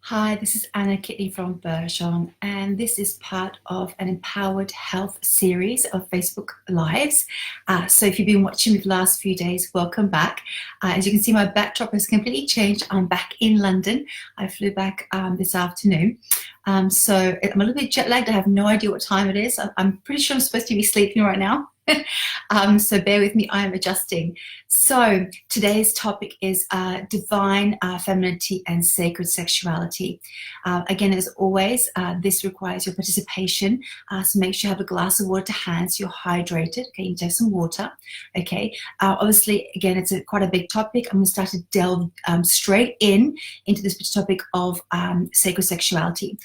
Hi, this is Anna Kitty from Bergeron, and this is part of an Empowered Health series of Facebook Lives. So if you've been watching me the last few days, welcome back. As you can see, my backdrop has completely changed. I'm back in London. I flew back this afternoon. So I'm a little bit jet lagged. I have no idea what time it is. I'm pretty sure I'm supposed to be sleeping right now. So bear with me, I am adjusting. So today's topic is divine femininity and sacred sexuality. Again, as always, this requires your participation. So make sure you have a glass of water to hand so you're hydrated. Okay, you need to have some water. Okay, obviously, again, it's quite a big topic. I'm going to start to delve straight into this topic of sacred sexuality.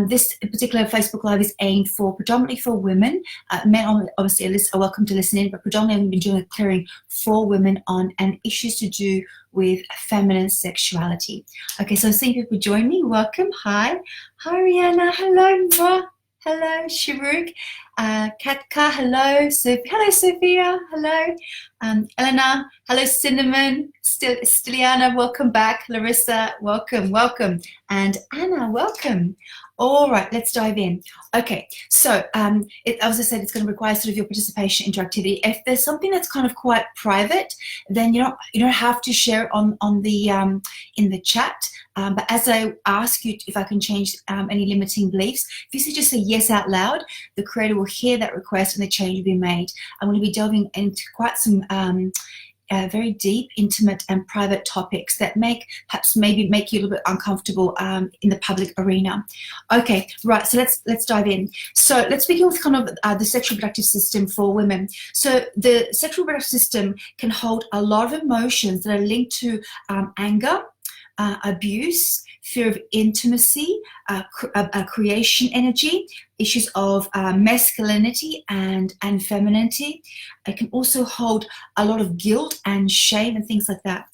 This particular Facebook Live is aimed for predominantly for women. Men obviously are welcome to listen in, but predominantly I've been doing a clearing for women on and issues to do with feminine sexuality. Okay, so seeing people join me. Welcome. Hi Rihanna. Hello. Mwah. Hello, Sharuk. Katka. Hello. Hello, Sophia. Hello. Elena. Hello, Cinnamon. Stiliana. Welcome back. Larissa. Welcome. And Anna. Welcome. All right, let's dive in. Okay, so as I said, it's going to require sort of your participation, interactivity. If there's something that's kind of quite private, then you don't have to share it on the in the chat. But as I ask you if I can change any limiting beliefs, if you just say yes out loud, the creator will hear that request and the change will be made. I'm going to be delving into quite some very deep, intimate, and private topics that maybe make you a little bit uncomfortable in the public arena. Okay, right. So let's dive in. So let's begin with kind of the sexual reproductive system for women. So the sexual reproductive system can hold a lot of emotions that are linked to anger, abuse, fear of intimacy, creation energy, issues of masculinity and femininity. It can also hold a lot of guilt and shame and things like that.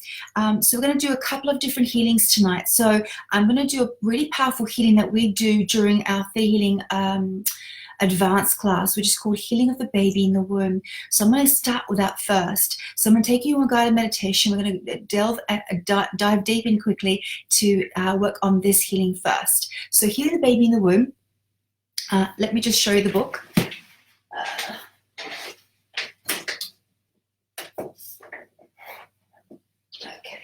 So we're going to do a couple of different healings tonight. So I'm going to do a really powerful healing that we do during our Fear Healing advanced class, which is called Healing of the Baby in the Womb. So I'm going to start with that first. So I'm going to take you on a guided meditation. We're going to dive deep in quickly to work on this healing first. So Healing the Baby in the Womb. Let me just show you the book. Okay.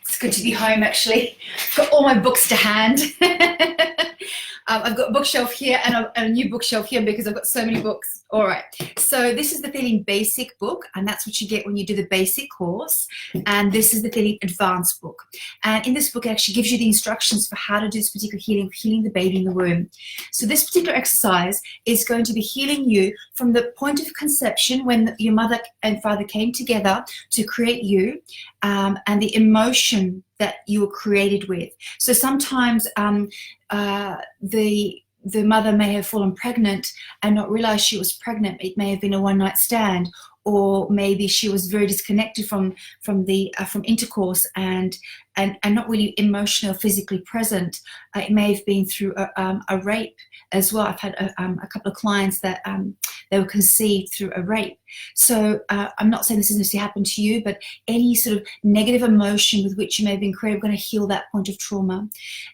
It's good to be home, actually. I've got all my books to hand. I've got a bookshelf here and a new bookshelf here because I've got so many books. All right, so this is the Feeling Basic book, and that's what you get when you do the basic course. And this is the Feeling Advanced book. And in this book, it actually gives you the instructions for how to do this particular healing the baby in the womb. So this particular exercise is going to be healing you from the point of conception when your mother and father came together to create you, and the emotion that you were created with. So sometimes the mother may have fallen pregnant and not realized she was pregnant. It may have been a one-night stand, or maybe she was very disconnected from intercourse and not really emotionally or physically present. It may have been through a rape as well. I've had a couple of clients that they were conceived through a rape. So I'm not saying this doesn't necessarily happen to you, but any sort of negative emotion with which you may have been created, we're going to heal that point of trauma.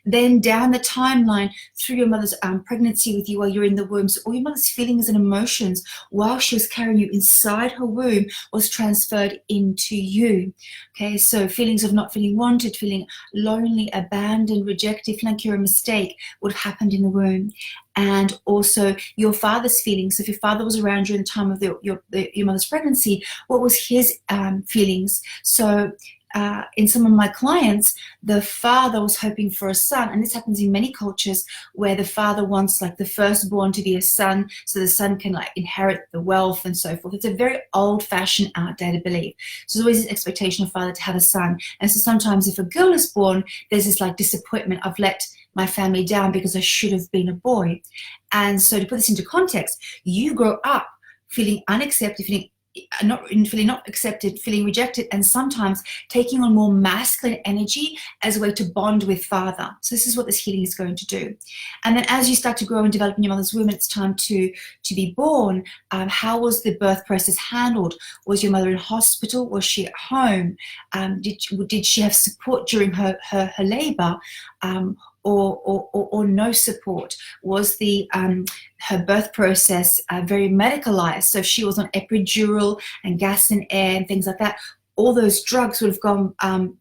Then down the timeline through your mother's pregnancy with you while you're in the womb, so all your mother's feelings and emotions while she was carrying you inside her womb was transferred into you. Okay, so feelings of not feeling wanted, feeling lonely, abandoned, rejected, feeling like you're a mistake would have happened in the womb. And also your father's feelings. So if your father was around during the time of your mother's pregnancy, what was his feelings? So in some of my clients, the father was hoping for a son, and this happens in many cultures where the father wants like the firstborn to be a son, so the son can like inherit the wealth and so forth. It's a very old-fashioned, outdated belief. So there's always this expectation of father to have a son, and so sometimes if a girl is born, there's this like disappointment. I've let my family down because I should have been a boy. And so to put this into context, you grow up feeling unaccepted, feeling feeling not accepted, feeling rejected, and sometimes taking on more masculine energy as a way to bond with father. So this is what this healing is going to do. And then as you start to grow and develop in your mother's womb, it's time to be born. How was the birth process handled? Was your mother in hospital? Was she at home? Did she have support during her labor? Or no support? Was her birth process very medicalized? So if she was on epidural and gas and air and things like that, all those drugs would have gone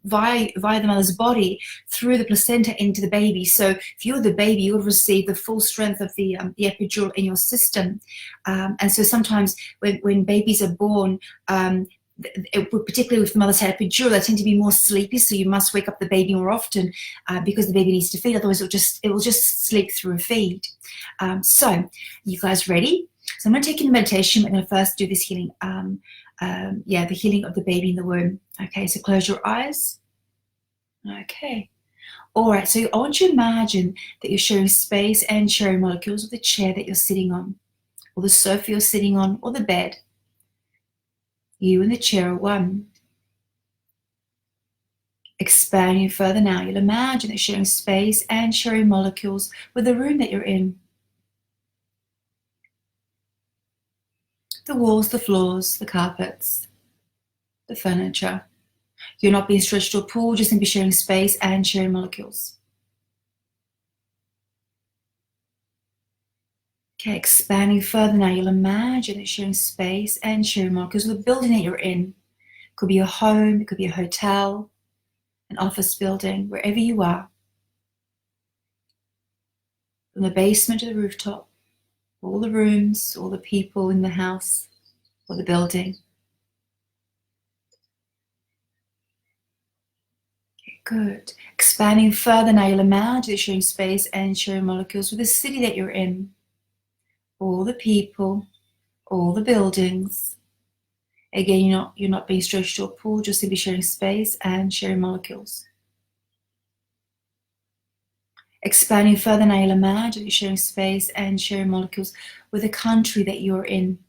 via the mother's body through the placenta into the baby. So if you were the baby, you would receive the full strength of the epidural in your system. And so sometimes when babies are born, particularly with the mother's had epidural, they tend to be more sleepy, so you must wake up the baby more often because the baby needs to feed, otherwise it will just sleep through a feed. So you guys ready? So I'm going to take you in meditation. We're going to first do this healing, the healing of the baby in the womb. Okay, so close your eyes. Okay. All right, so I want you to imagine that you're sharing space and sharing molecules with the chair that you're sitting on, or the sofa you're sitting on, or the bed. You and the chair are one. Expanding further now, you'll imagine that sharing space and sharing molecules with the room that you're in. The walls, the floors, the carpets, the furniture. You're not being stretched or pulled, just simply sharing space and sharing molecules. Okay, expanding further now, you'll imagine that sharing space and sharing molecules with the building that you're in. It could be a home, it could be a hotel, an office building, wherever you are. From the basement to the rooftop, all the rooms, all the people in the house or the building. Okay, good. Expanding further now, you'll imagine sharing space and sharing molecules with the city that you're in. All the people, all the buildings. Again, you're not being stretched or pulled, just simply sharing space and sharing molecules. Expanding further now, you'll imagine sharing space and sharing molecules with the country that you're in.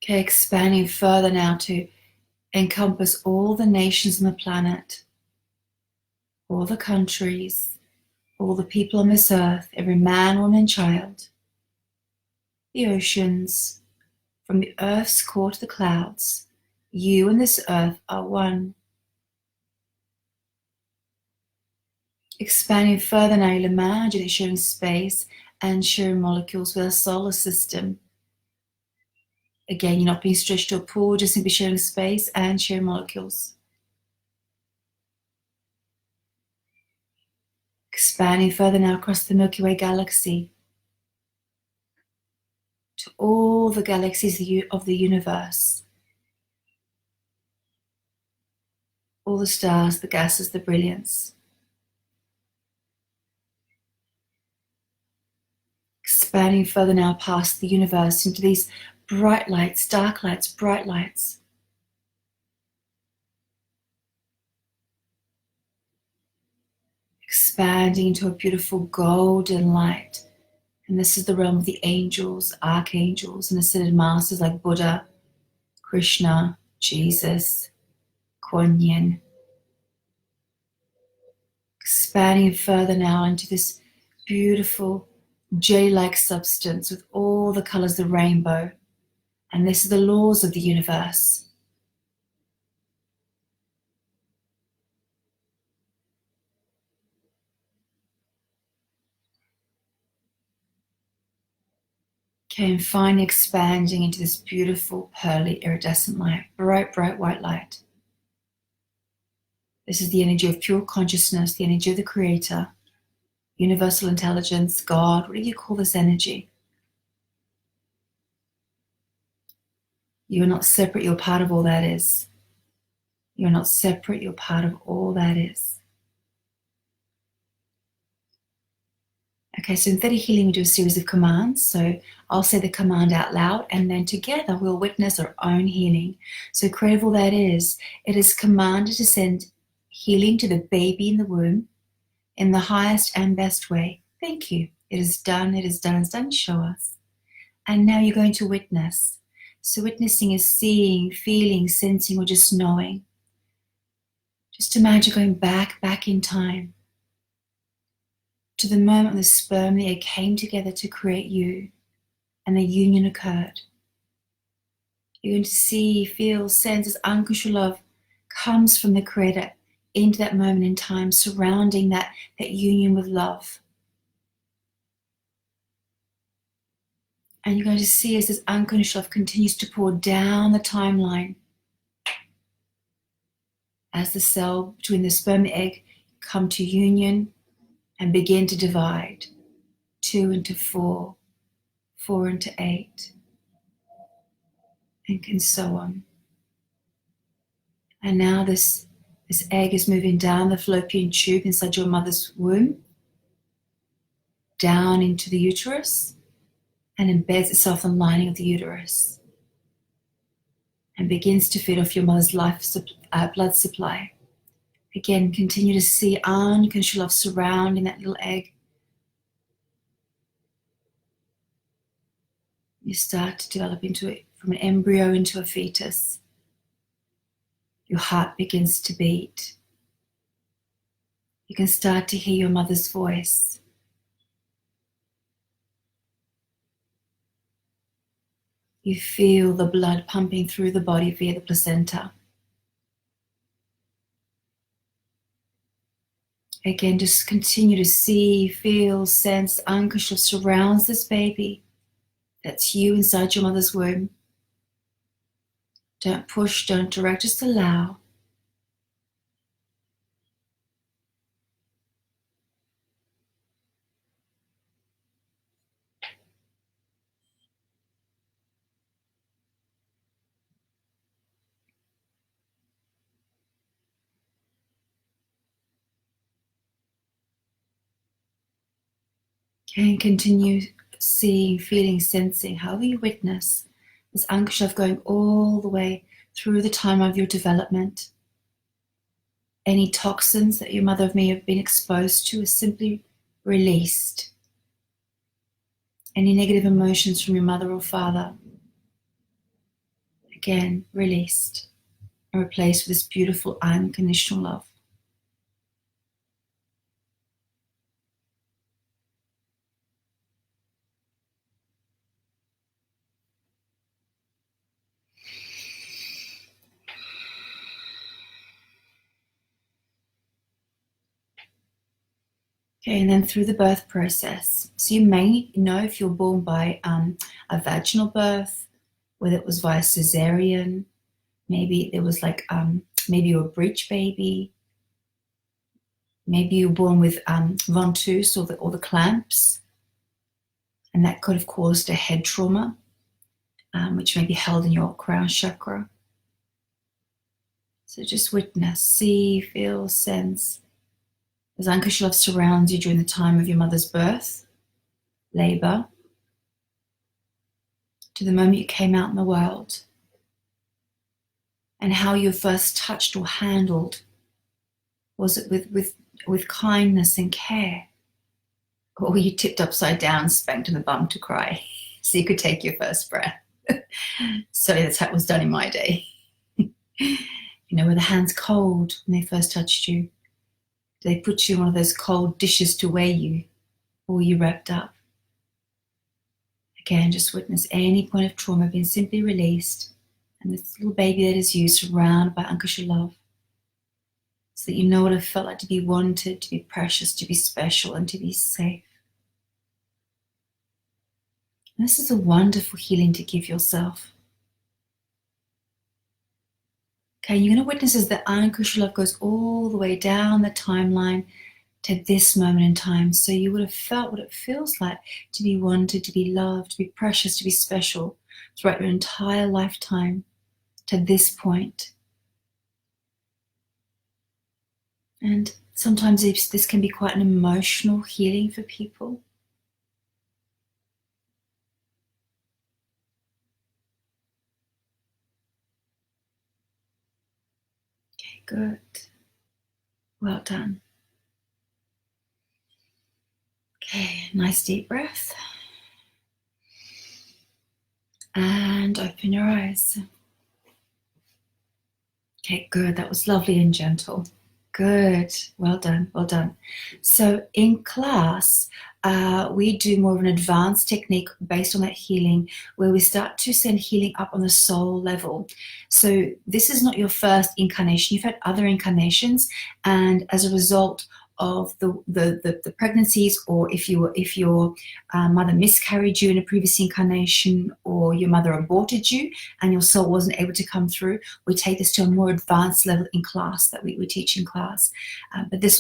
Okay, expanding further now to encompass all the nations on the planet, all the countries, all the people on this earth, every man, woman, child, the oceans, from the earth's core to the clouds. You and this earth are one. Expanding further now, you'll imagine sharing space and sharing molecules with our solar system. Again, you're not being stretched or pulled, just simply sharing space and sharing molecules. Expanding further now across the Milky Way galaxy to all the galaxies of the universe. All the stars, the gases, the brilliance. Expanding further now past the universe into these bright lights, dark lights, bright lights. Expanding into a beautiful golden light. And this is the realm of the angels, archangels, and ascended masters like Buddha, Krishna, Jesus, Kuan Yin. Expanding further now into this beautiful jelly-like substance with all the colors of the rainbow. And this is the laws of the universe. Okay, and finally expanding into this beautiful pearly iridescent light, bright, bright white light. This is the energy of pure consciousness, the energy of the Creator, universal intelligence, God, whatever you call this energy. You are not separate, you're part of all that is. You're not separate, you're part of all that is. Okay, so in theta healing, we do a series of commands. So I'll say the command out loud, and then together we'll witness our own healing. So creative all that is, it is commanded to send healing to the baby in the womb in the highest and best way. Thank you. It is done, it is done, it's done. Show us. And now you're going to witness. So witnessing is seeing, feeling, sensing, or just knowing. Just imagine going back in time to the moment the sperm and the egg came together to create you and the union occurred. You're going to see, feel, sense as unconditional love comes from the Creator into that moment in time, surrounding that union with love. And you're going to see as this unconditional love continues to pour down the timeline as the cell between the sperm and the egg come to union and begin to divide. 2 into 4, 4 into 8, and so on. And now this egg is moving down the fallopian tube inside your mother's womb, down into the uterus, and embeds itself in the lining of the uterus, and begins to feed off your mother's blood supply. Again, continue to see unconditional love surrounding that little egg. You start to develop from an embryo into a fetus. Your heart begins to beat. You can start to hear your mother's voice. You feel the blood pumping through the body via the placenta. Again, just continue to see, feel, sense, unconditional surrounds this baby. That's you inside your mother's womb. Don't push, don't direct, just allow. Okay, and continue seeing, feeling, sensing, however you witness this unconditional love going all the way through the time of your development. Any toxins that your mother may have been exposed to is simply released. Any negative emotions from your mother or father, again, released and replaced with this beautiful unconditional love. Okay, and then through the birth process. So you may know if you're born by a vaginal birth, whether it was via cesarean, maybe it was like, maybe you're a breech baby, maybe you're born with ventouse or the clamps, and that could have caused a head trauma, which may be held in your crown chakra. So just witness, see, feel, sense. As unconditional love surrounds you during the time of your mother's birth, labor, to the moment you came out in the world, and how you were first touched or handled. Was it with kindness and care? Or were you tipped upside down, spanked in the bum to cry so you could take your first breath? Sorry, that's how it was done in my day. Were the hands cold when they first touched you? Do they put you in one of those cold dishes to weigh you, or were you wrapped up? Again, just witness any point of trauma being simply released, and this little baby that is you, surrounded by unconditional love, so that you know what it felt like to be wanted, to be precious, to be special, and to be safe. And this is a wonderful healing to give yourself. Okay, you're going to witness as the unconditional love goes all the way down the timeline to this moment in time. So you would have felt what it feels like to be wanted, to be loved, to be precious, to be special throughout your entire lifetime to this point. And sometimes this can be quite an emotional healing for people. good. Well done. Okay, nice deep breath. And open your eyes. Okay, good. That was lovely and gentle. Good. Well done. Well done. So in class, we do more of an advanced technique based on that healing, where we start to send healing up on the soul level. So this is not your first incarnation. You've had other incarnations, and as a result of the pregnancies, or if your mother miscarried you in a previous incarnation, or your mother aborted you and your soul wasn't able to come through, we take this to a more advanced level in class that we teach in class. But this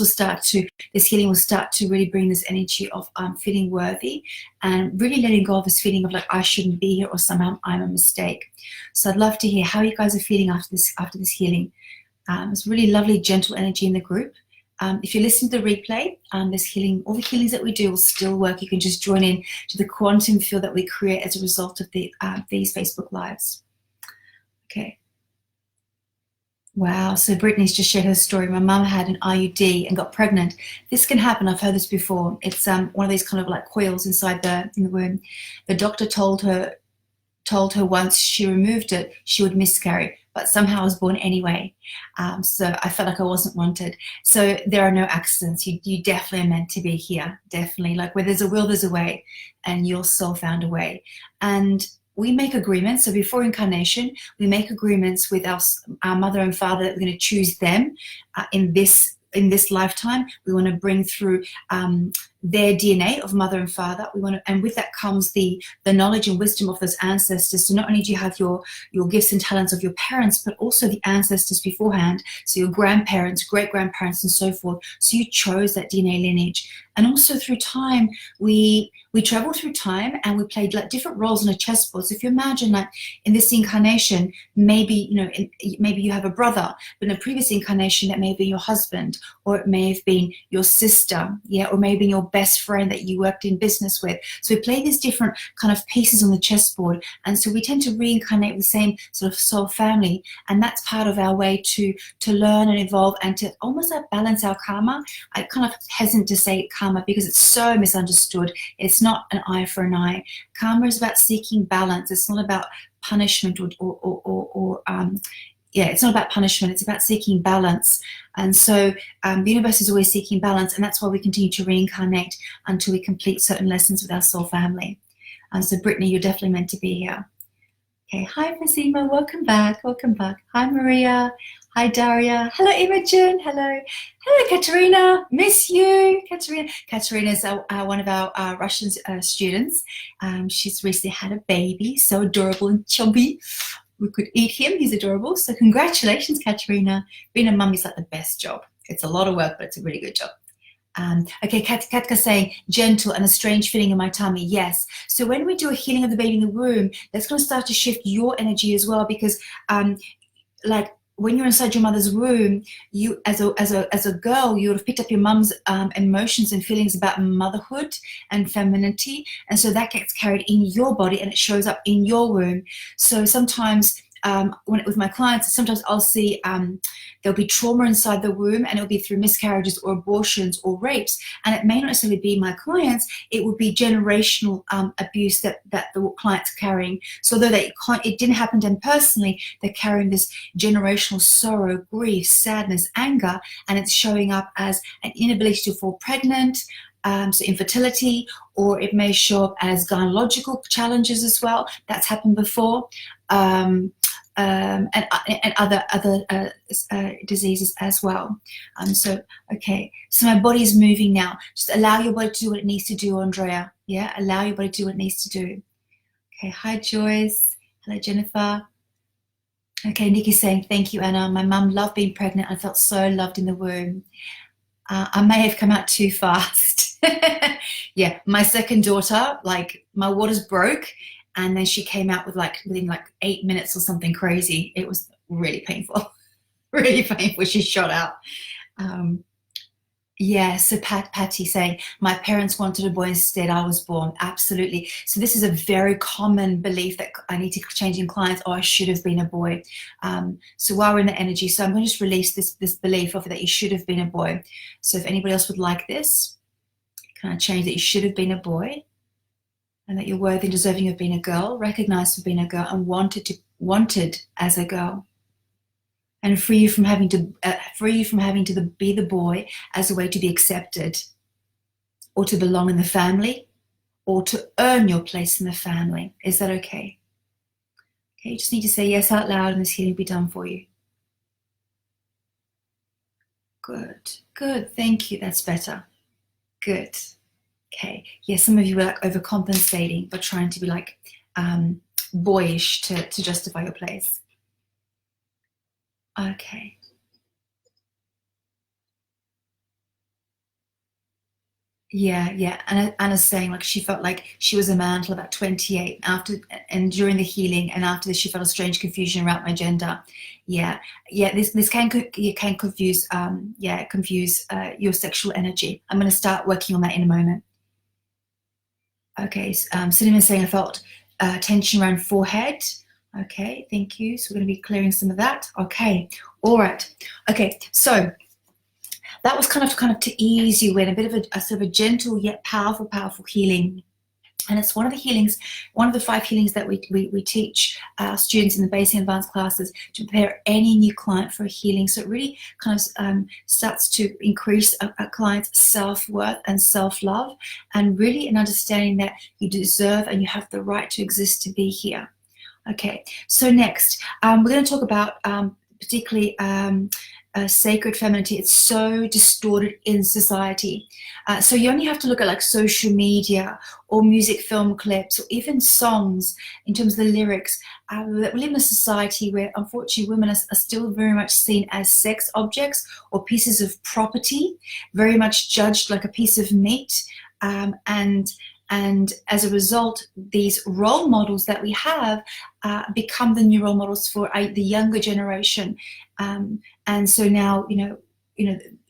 healing will start to really bring this energy of feeling worthy and really letting go of this feeling of like, I shouldn't be here, or somehow I'm a mistake. So I'd love to hear how you guys are feeling after this healing. It's really lovely, gentle energy in the group. If you listen to the replay, this healing, all the healings that we do will still work. You can just join in to the quantum field that we create as a result of these Facebook Lives. Okay. Wow, so Brittany's just shared her story. My mum had an IUD and got pregnant. This can happen. I've heard this before. It's one of these kind of like coils inside in the womb. The doctor told her once she removed it, she would miscarry, but somehow I was born anyway. So I felt like I wasn't wanted. So there are no accidents. You definitely are meant to be here. Definitely. Like where there's a will, there's a way, and your soul found a way. And we make agreements. So before incarnation, we make agreements with our mother and father that we're going to choose them in this lifetime. We want to bring through their DNA of mother and father. And with that comes the knowledge and wisdom of those ancestors. So not only do you have your gifts and talents of your parents, but also the ancestors beforehand. So your grandparents, great grandparents, and so forth. So you chose that DNA lineage. And also through time, we travel through time, and we played like different roles on a chessboard. So if you imagine like in this incarnation, maybe you have a brother, but in a previous incarnation that may have been your husband, or it may have been your sister, or maybe your best friend that you worked in business with. So we play these different kind of pieces on the chessboard, and so we tend to reincarnate with the same sort of soul family, and that's part of our way to learn and evolve and to almost like balance our karma. I kind of hesitant to say karma because it's so misunderstood. It's not an eye for an eye. Karma is about seeking balance. It's not about punishment it's not about punishment. It's about seeking balance. And so the universe is always seeking balance, and that's why we continue to reincarnate until we complete certain lessons with our soul family. So Brittany, you're definitely meant to be here. Okay, hi Fatima, welcome back. Hi Maria, hi Daria, hello Imogen, hello Katerina, miss you, Katerina. Katerina's one of our Russian students. She's recently had a baby, so adorable and chubby. We could eat him, he's adorable. So congratulations, Katerina. Being a mum is like the best job. It's a lot of work, but it's a really good job. Okay, Katka's saying, gentle and a strange feeling in my tummy. Yes. So when we do a healing of the baby in the womb, that's going to start to shift your energy as well, because like when you're inside your mother's womb, you as a girl, you would have picked up your mum's emotions and feelings about motherhood and femininity, and so that gets carried in your body and it shows up in your womb. So sometimes with my clients, sometimes I'll see there'll be trauma inside the womb, and it'll be through miscarriages or abortions or rapes, and it may not necessarily be my clients. It would be generational abuse that the client's carrying. So although it didn't happen to them personally, they're carrying this generational sorrow, grief, sadness, anger, and it's showing up as an inability to fall pregnant, so infertility, or it may show up as gynecological challenges as well. That's happened before. And other diseases as well. Okay, so my body is moving now. Just allow your body to do what it needs to do, Andrea. Yeah, allow your body to do what it needs to do. Okay, hi Joyce. Hello Jennifer. Okay, Nikki's saying, thank you, Anna. My mum loved being pregnant. I felt so loved in the womb. I may have come out too fast. Yeah, my second daughter, like my waters broke, and then she came out within 8 minutes or something crazy. It was really painful, really painful. She shot out. Yeah, so Patty saying, my parents wanted a boy instead, I was born. Absolutely. So this is a very common belief that I need to change in clients, oh, I should have been a boy. So while we're in the energy, so I'm going to just release this belief of that you should have been a boy. So if anybody else would like this, can I change that you should have been a boy and that you're worthy and deserving of being a girl, recognized for being a girl and wanted as a girl. And free you from having to be the boy as a way to be accepted or to belong in the family or to earn your place in the family. Is that okay? Okay, you just need to say yes out loud and this healing will be done for you. Good, good, thank you, that's better. Good. Okay, yeah, some of you were like overcompensating but trying to be like boyish to justify your place. Okay. Yeah. And Anna's saying like she felt like she was a man until about 28 after and during the healing and after this she felt a strange confusion around my gender. Yeah. This can confuse your sexual energy. I'm going to start working on that in a moment. Okay. Cinema's saying I felt tension around forehead. Okay, thank you. So we're going to be clearing some of that. Okay, all right. Okay, so that was kind of to ease you in a bit of a sort of a gentle yet powerful healing. And it's one of the 5 healings that we teach our students in the basic and advanced classes to prepare any new client for a healing. So it really kind of starts to increase a client's self-worth and self-love, and really an understanding that you deserve and you have the right to exist to be here. Okay, so next we're going to talk about particularly sacred femininity. It's so distorted in society. So you only have to look at like social media or music film clips or even songs in terms of the lyrics. We live in a society where unfortunately women are still very much seen as sex objects or pieces of property, very much judged like a piece of meat. And as a result, these role models that we have become the new role models for the younger generation. And so now,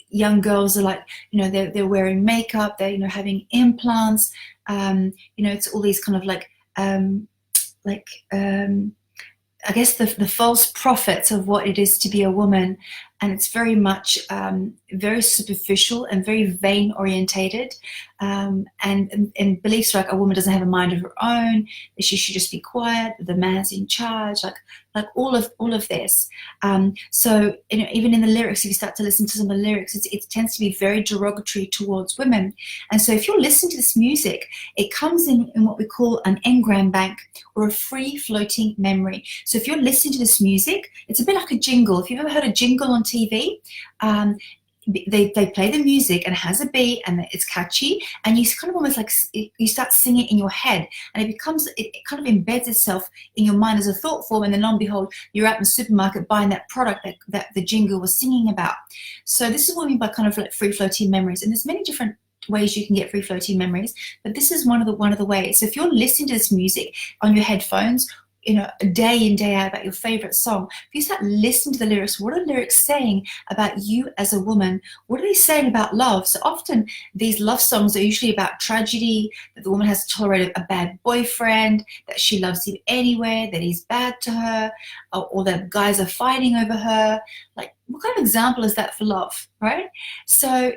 young girls are like, they're wearing makeup, they're, having implants. It's all these kind of I guess the false prophets of what it is to be a woman, and it's very much very superficial and very vain orientated, and beliefs like a woman doesn't have a mind of her own, that she should just be quiet, that the man's in charge, like all of this. So even in the lyrics, if you start to listen to some of the lyrics, it tends to be very derogatory towards women. And so if you're listening to this music, it comes in what we call an engram bank or a free floating memory. So if you're listening to this music, it's a bit like a jingle. If you've ever heard a jingle on TV, they play the music and it has a beat and it's catchy, and you kind of almost like you start singing it in your head, and it kind of embeds itself in your mind as a thought form, and then lo and behold, you're out in the supermarket buying that product that the jingle was singing about. So this is what I mean by kind of like free floating memories, and there's many different ways you can get free floating memories, but this is one of the ways. So if you're listening to this music on your headphones, day in, day out, about your favorite song, if you start listening to the lyrics, what are the lyrics saying about you as a woman? What are they saying about love? So often these love songs are usually about tragedy, that the woman has to tolerate a bad boyfriend, that she loves him anyway, that he's bad to her, or that guys are fighting over her. Like, what kind of example is that for love, right? So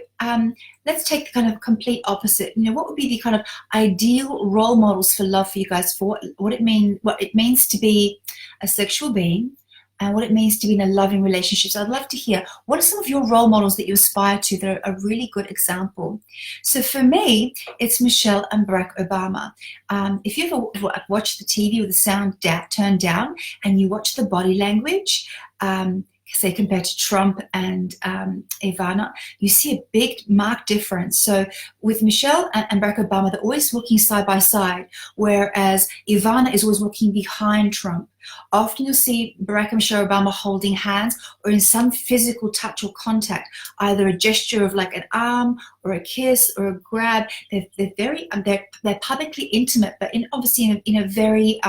let's take the kind of complete opposite. What would be the kind of ideal role models for love for you guys, for what it means to be a sexual being and what it means to be in a loving relationship. So I'd love to hear, what are some of your role models that you aspire to that are a really good example? So for me, it's Michelle and Barack Obama. If you ever watch the TV with the sound turned down and you watch the body language, say compared to Trump and Ivana, you see a big marked difference. So with Michelle and Barack Obama, they're always walking side by side, whereas Ivana is always walking behind Trump. Often you'll see Barack and Michelle Obama holding hands or in some physical touch or contact, either a gesture of like an arm or a kiss or a grab. They're very they're publicly intimate, but obviously in a very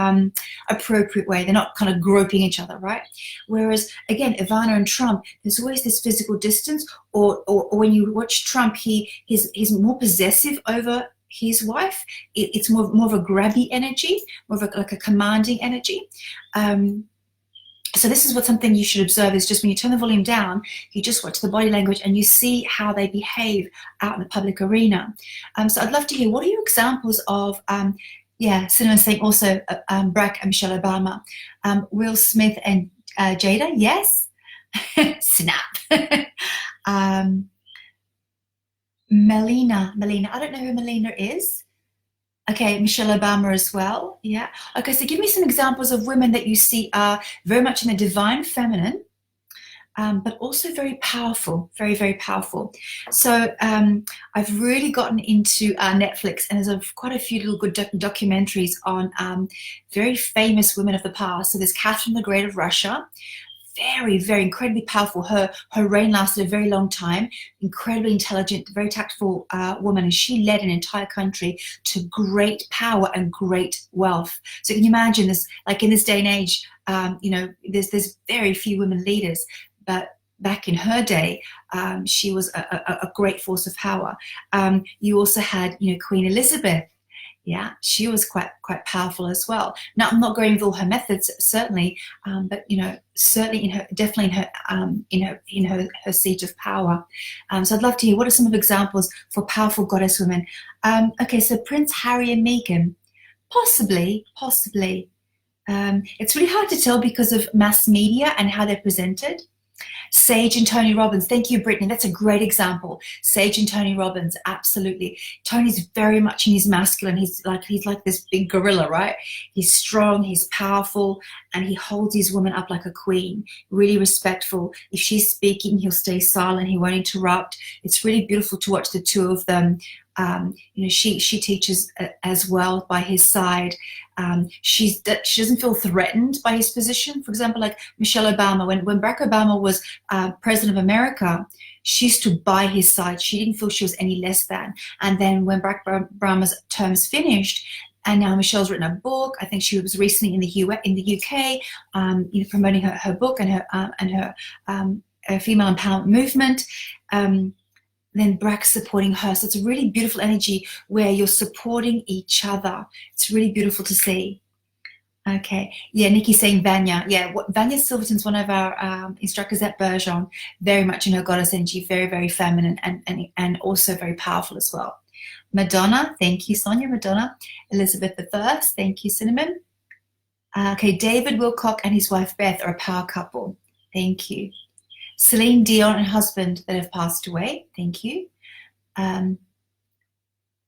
appropriate way. They're not kind of groping each other, right? Whereas again, Ivana and Trump, there's always this physical distance, or when you watch Trump, he's more possessive over his wife. It's more of a grabby energy, more of like a commanding energy. So this is what something you should observe is just when you turn the volume down, you just watch the body language and you see how they behave out in the public arena. So I'd love to hear, what are your examples of, Cinnamon saying also Barack and Michelle Obama, Will Smith and Jada, yes, snap. Melina, I don't know who Melina is. Okay, Michelle Obama as well. Yeah. Okay, so give me some examples of women that you see are very much in the divine feminine, but also very powerful, very, very powerful. So I've really gotten into Netflix, and there's quite a few little good documentaries on very famous women of the past. So there's Catherine the Great of Russia. Very, very incredibly powerful. Her reign lasted a very long time. Incredibly intelligent, very tactful woman, and she led an entire country to great power and great wealth. So can you imagine this? Like in this day and age, there's very few women leaders, but back in her day, she was a great force of power. You also had, Queen Elizabeth. Yeah, she was quite powerful as well. Now, I'm not going with all her methods, certainly, but certainly in her seat of power. So I'd love to hear, what are some of the examples for powerful goddess women? Okay, so Prince Harry and Meghan, possibly. It's really hard to tell because of mass media and how they're presented. Sage and Tony Robbins. Thank you, Brittany. That's a great example. Sage and Tony Robbins, absolutely. Tony's very much in his masculine. He's like this big gorilla, right? He's strong, he's powerful, and he holds his woman up like a queen. Really respectful. If she's speaking, he'll stay silent. He won't interrupt. It's really beautiful to watch the two of them. She teaches as well by his side. She doesn't feel threatened by his position. For example, like Michelle Obama, when Barack Obama was president of America, she stood by his side. She didn't feel she was any less than. And then when Barack Obama's term's finished, and now Michelle's written a book. I think she was recently in the UK, promoting her book and her female empowerment movement. Then Brack's supporting her. So it's a really beautiful energy where you're supporting each other. It's really beautiful to see. Okay. Yeah, Nikki's saying Vanya. Yeah, Vanya Silverton's one of our instructors at Bergeron. Very much in her goddess energy, very, very feminine and also very powerful as well. Madonna, thank you, Sonia. Madonna. Elizabeth I, thank you, Cinnamon. Okay, David Wilcock and his wife Beth are a power couple. Thank you. Celine Dion and husband that have passed away. Thank you.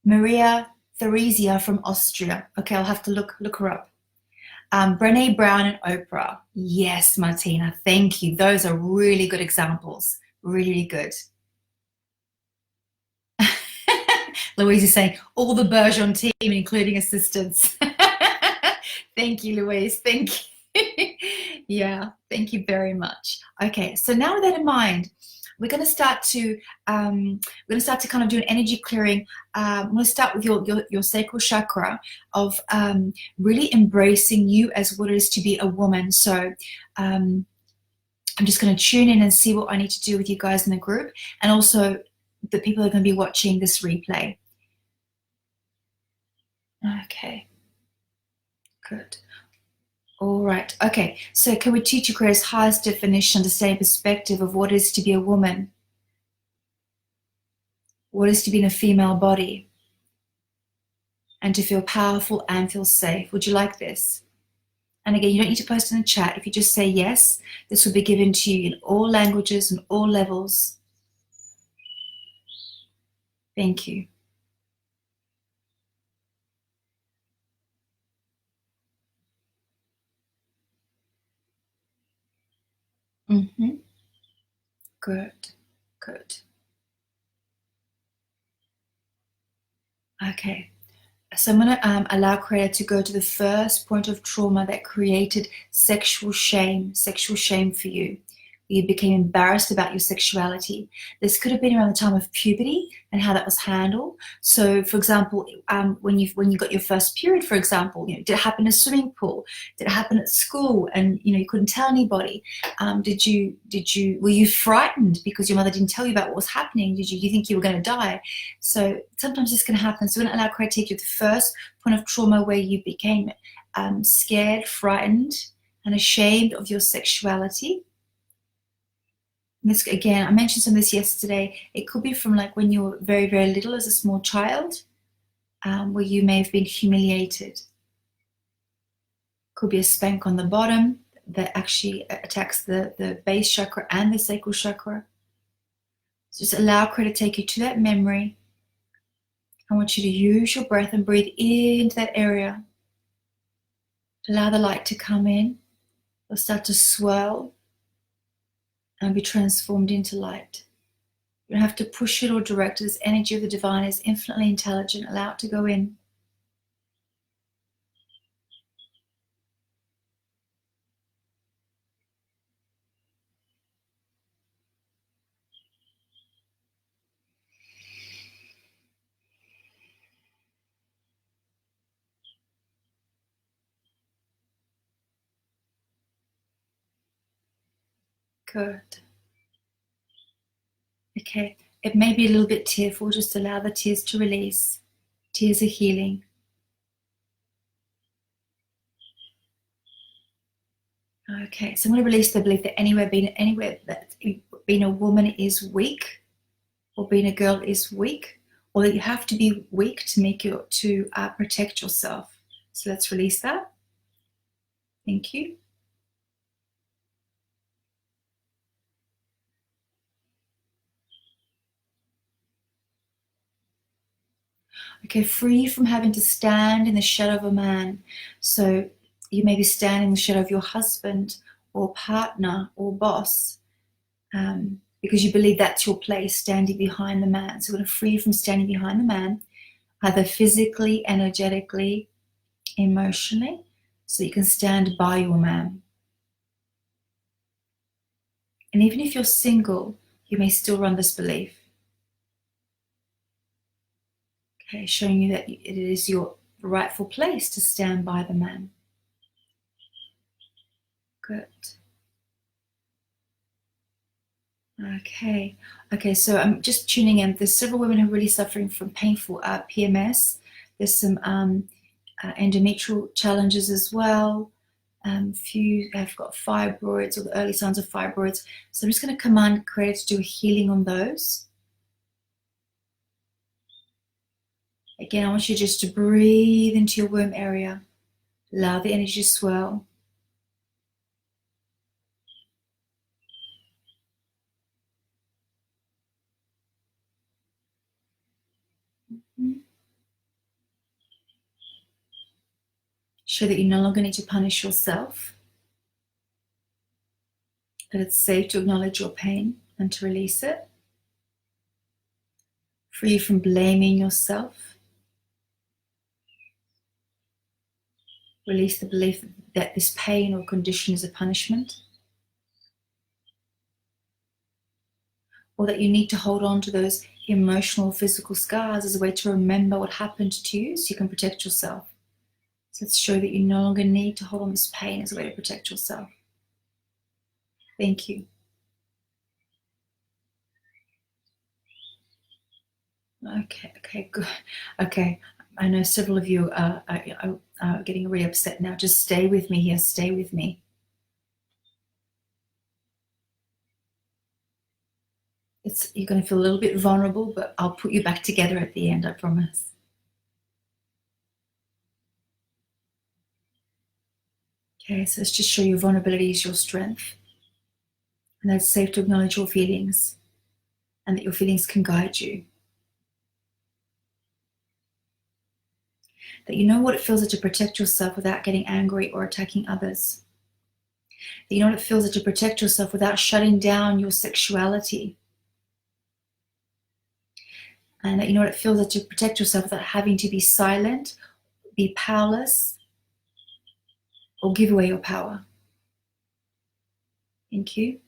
Maria Theresia from Austria. Okay, I'll have to look her up. Brené Brown and Oprah. Yes, Martina. Thank you. Those are really good examples. Really, really good. Louise is saying all the Bergeron team, including assistants. Thank you, Louise. Thank you. Yeah, thank you very much. Okay, so now with that in mind, we're going to start to kind of do an energy clearing. I'm going to start with your sacral chakra of really embracing you as what it is to be a woman. So I'm just going to tune in and see what I need to do with you guys in the group, and also the people who are going to be watching this replay. Okay, good. All right. Okay. So can we teach you Claire's highest definition, the same perspective of what it is to be a woman? What is to be in a female body? And to feel powerful and feel safe. Would you like this? And again, you don't need to post in the chat. If you just say yes, this will be given to you in all languages and all levels. Thank you. Mm-hmm. Good. Good. Okay. So I'm going to allow Creator to go to the first point of trauma that created sexual shame for you. You became embarrassed about your sexuality. This could have been around the time of puberty and how that was handled. So, for example, when you got your first period, for example, did it happen in a swimming pool? Did it happen at school? And you couldn't tell anybody. Were you frightened because your mother didn't tell you about what was happening? Did you think you were going to die? So sometimes this can happen. So we're going to allow Creator to take you to the first point of trauma where you became scared, frightened, and ashamed of your sexuality. This, again, I mentioned some of this yesterday. It could be from like when you were very, very little as a small child, where you may have been humiliated. Could be a spank on the bottom that actually attacks the base chakra and the sacral chakra. So just allow Creator to take you to that memory. I want you to use your breath and breathe into that area. Allow the light to come in. It'll start to swirl and be transformed into light. You don't have to push it or direct it. This energy of the divine is infinitely intelligent. Allow it to go in. Good. Okay. It may be a little bit tearful. Just allow the tears to release. Tears are healing. Okay, so I'm going to release the belief that anywhere that being a woman is weak, or being a girl is weak, or that you have to be weak to protect yourself. So let's release that. Thank you. Okay, free from having to stand in the shadow of a man. So you may be standing in the shadow of your husband or partner or boss, because you believe that's your place, standing behind the man. So we're going to free from standing behind the man, either physically, energetically, emotionally, so you can stand by your man. And even if you're single, you may still run this belief. Okay, showing you that it is your rightful place to stand by the man. Good. Okay, so I'm just tuning in. There's several women who are really suffering from painful PMS. There's some endometrial challenges as well. Few have got fibroids or the early signs of fibroids. So I'm just going to command Creator to do a healing on those. Again, I want you just to breathe into your womb area. Allow the energy to swirl. Show that you no longer need to punish yourself. That it's safe to acknowledge your pain and to release it. Free from blaming yourself. Release the belief that this pain or condition is a punishment, or that you need to hold on to those emotional, physical scars as a way to remember what happened to you so you can protect yourself. So let's show that you no longer need to hold on this pain as a way to protect yourself. Thank you. Okay, good. Okay, I know several of you are getting really upset now. Just stay with me here. Stay with me. You're going to feel a little bit vulnerable, but I'll put you back together at the end, I promise. Okay, so let's just show you vulnerability is your strength. And that it's safe to acknowledge your feelings and that your feelings can guide you. That you know what it feels like to protect yourself without getting angry or attacking others. That you know what it feels like to protect yourself without shutting down your sexuality. And that you know what it feels like to protect yourself without having to be silent, be powerless, or give away your power. Thank you.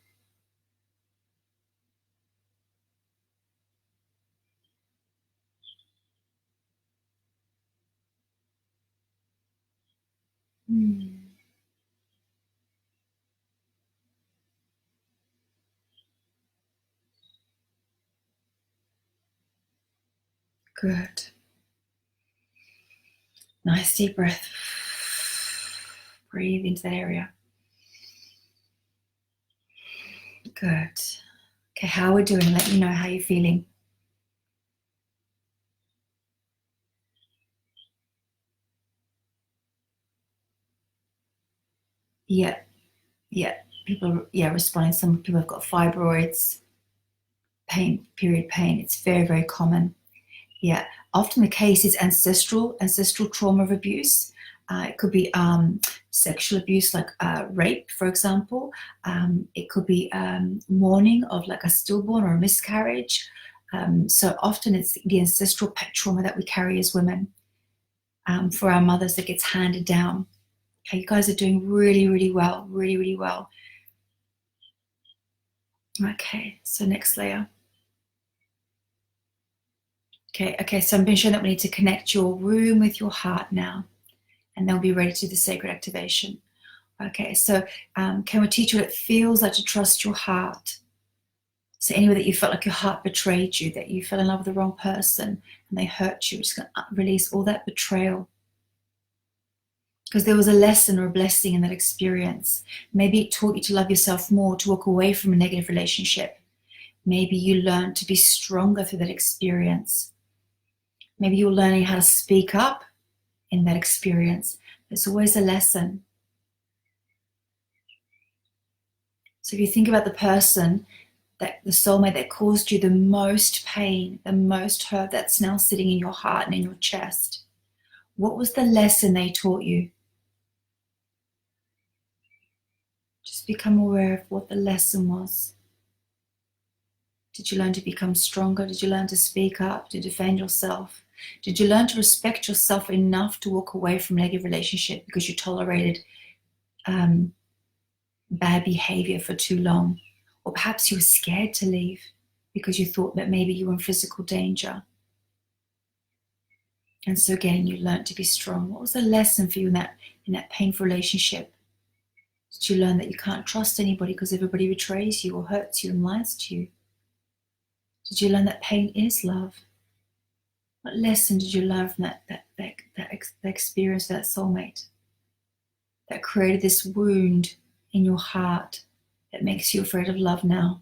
Good. Nice deep breath. Breathe into that area. Good. Okay, how we're doing, let me know how you're feeling. Yeah, people responding. Some people have got fibroids, pain, period pain. It's very, very common. Yeah, often the case is ancestral trauma of abuse. It could be sexual abuse, like rape, for example. It could be mourning of like a stillborn or a miscarriage. So often it's the ancestral pet trauma that we carry as women for our mothers that gets handed down. Okay, you guys are doing really, really well, really, really well. Okay, so next layer. Okay, so I'm being shown that we need to connect your womb with your heart now, and then we'll be ready to do the sacred activation. Okay, so can we teach you what it feels like to trust your heart? So anywhere that you felt like your heart betrayed you, that you fell in love with the wrong person and they hurt you, we're just going to release all that betrayal. Because there was a lesson or a blessing in that experience. Maybe it taught you to love yourself more, to walk away from a negative relationship. Maybe you learned to be stronger through that experience. Maybe you're learning how to speak up in that experience. There's always a lesson. So if you think about the person, that the soulmate that caused you the most pain, the most hurt, that's now sitting in your heart and in your chest, what was the lesson they taught you? Just become aware of what the lesson was. Did you learn to become stronger? Did you learn to speak up, to defend yourself? Did you learn to respect yourself enough to walk away from a negative relationship because you tolerated bad behavior for too long? Or perhaps you were scared to leave because you thought that maybe you were in physical danger. And so again, you learned to be strong. What was the lesson for you in that painful relationship? Did you learn that you can't trust anybody because everybody betrays you or hurts you and lies to you? Did you learn that pain is love? What lesson did you learn from that experience, that soulmate that created this wound in your heart that makes you afraid of love now?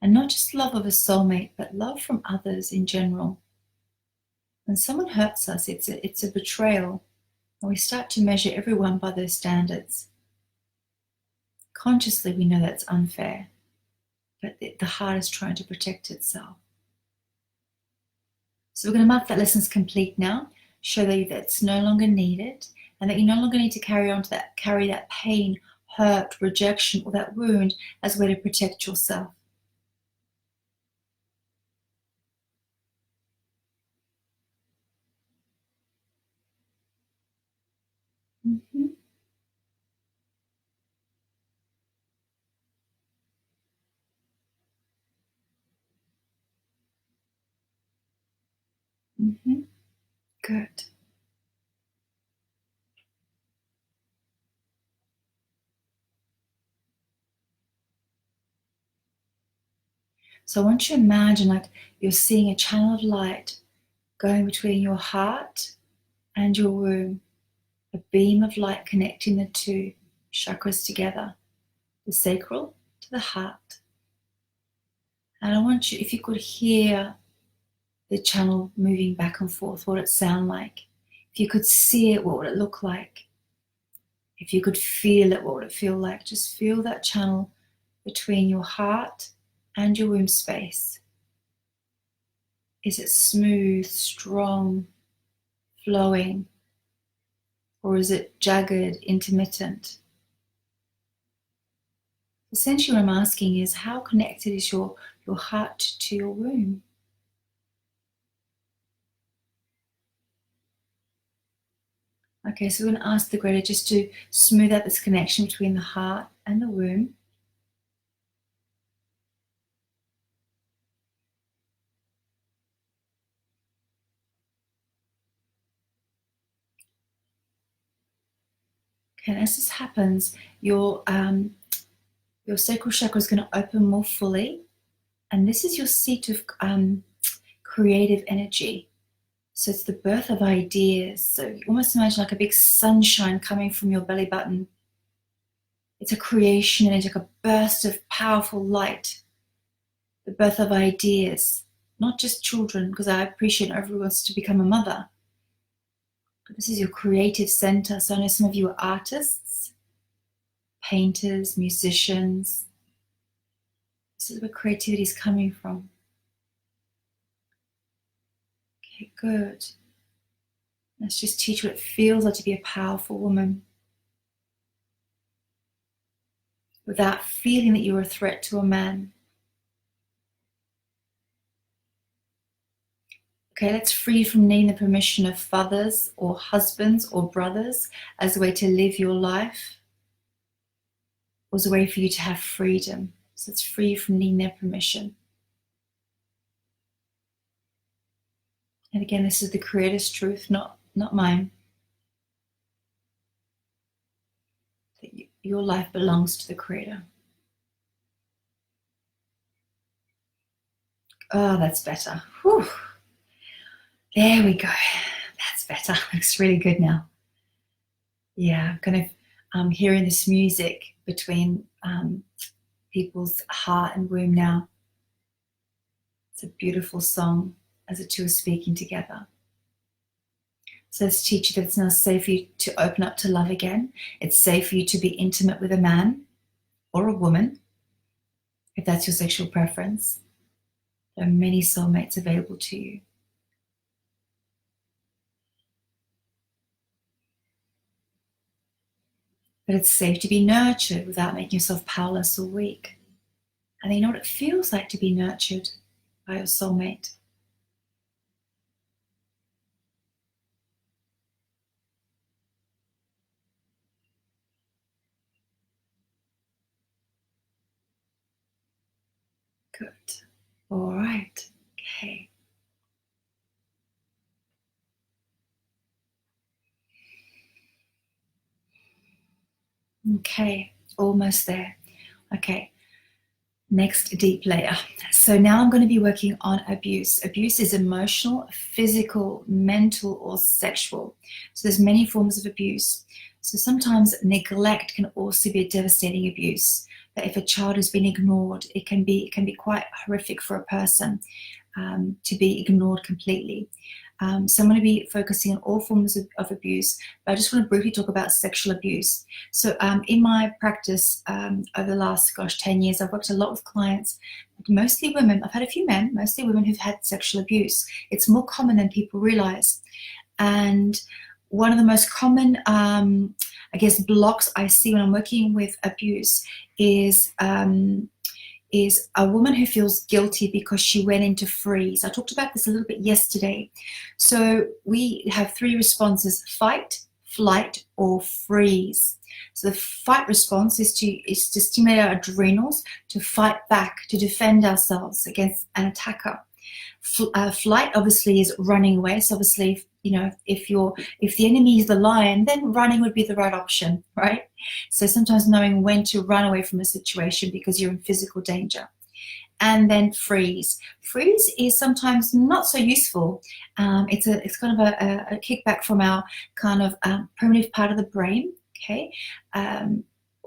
And not just love of a soulmate, but love from others in general. When someone hurts us, it's a betrayal, and we start to measure everyone by those standards. Consciously, we know that's unfair, but the heart is trying to protect itself. So we're going to mark that lesson's complete now, show that it's no longer needed, and that you no longer need to carry that pain, hurt, rejection, or that wound as a way to protect yourself. Mm-hmm. Mm-hmm. Good. So I want you to imagine like you're seeing a channel of light going between your heart and your womb, a beam of light connecting the two chakras together, the sacral to the heart. And I want you, if you could hear the channel moving back and forth, what would it sound like? If you could see it, what would it look like? If you could feel it, what would it feel like? Just feel that channel between your heart and your womb space. Is it smooth, strong, flowing? Or is it jagged, intermittent? Essentially what I'm asking is, how connected is your heart to your womb? Okay, so we're going to ask the Creator just to smooth out this connection between the heart and the womb. Okay, and as this happens, your sacral chakra is going to open more fully, and this is your seat of creative energy. So it's the birth of ideas. So you almost imagine like a big sunshine coming from your belly button. It's a creation energy, like a burst of powerful light. The birth of ideas, not just children, because I appreciate everyone wants to become a mother. But this is your creative center. So I know some of you are artists, painters, musicians. This is where creativity is coming from. Okay, good. Let's just teach what it feels like to be a powerful woman without feeling that you're a threat to a man. Okay, let's free from needing the permission of fathers or husbands or brothers as a way to live your life, or as a way for you to have freedom. So it's free from needing their permission. And again, this is the Creator's truth, not mine. That your life belongs to the Creator. Oh, that's better. Whew. There we go. That's better. Looks really good now. Yeah, kind of hearing this music between people's heart and womb now. It's a beautiful song as the two are speaking together. So let's teach you that it's now safe for you to open up to love again. It's safe for you to be intimate with a man or a woman, if that's your sexual preference. There are many soulmates available to you. But it's safe to be nurtured without making yourself powerless or weak. And you know what it feels like to be nurtured by your soulmate. Good. All right. Okay. Okay. Almost there. Okay. Next deep layer. So now I'm going to be working on abuse. Abuse is emotional, physical, mental, or sexual. So there's many forms of abuse. So sometimes neglect can also be a devastating abuse. That if a child has been ignored, it can be quite horrific for a person to be ignored completely. So I'm going to be focusing on all forms of abuse, but I just want to briefly talk about sexual abuse. So in my practice over the last, 10 years, I've worked a lot with clients, mostly women. I've had a few men, mostly women who've had sexual abuse. It's more common than people realize. And one of the most common, blocks I see when I'm working with abuse is a woman who feels guilty because she went into freeze. I talked about this a little bit yesterday. So we have three responses: fight, flight, or freeze. So the fight response is to stimulate our adrenals, to fight back, to defend ourselves against an attacker. Flight obviously is running away. So obviously, if the enemy is the lion, then running would be the right option, right? So sometimes knowing when to run away from a situation because you're in physical danger. And then freeze. Freeze is sometimes not so useful. It's kind of a kickback from our kind of primitive part of the brain, okay?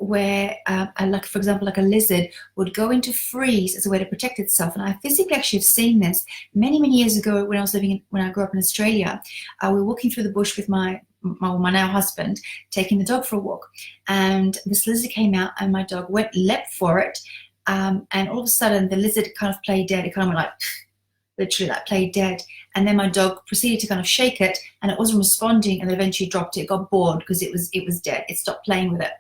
Where, like for example, like a lizard would go into freeze as a way to protect itself. And I physically actually have seen this many years ago when I grew up in Australia. We were walking through the bush with my now husband, taking the dog for a walk, and this lizard came out, and my dog leapt for it, and all of a sudden the lizard kind of played dead. It kind of went like, literally like played dead. And then my dog proceeded to kind of shake it, and it wasn't responding, and eventually dropped it. It got bored because it was dead. It stopped playing with it.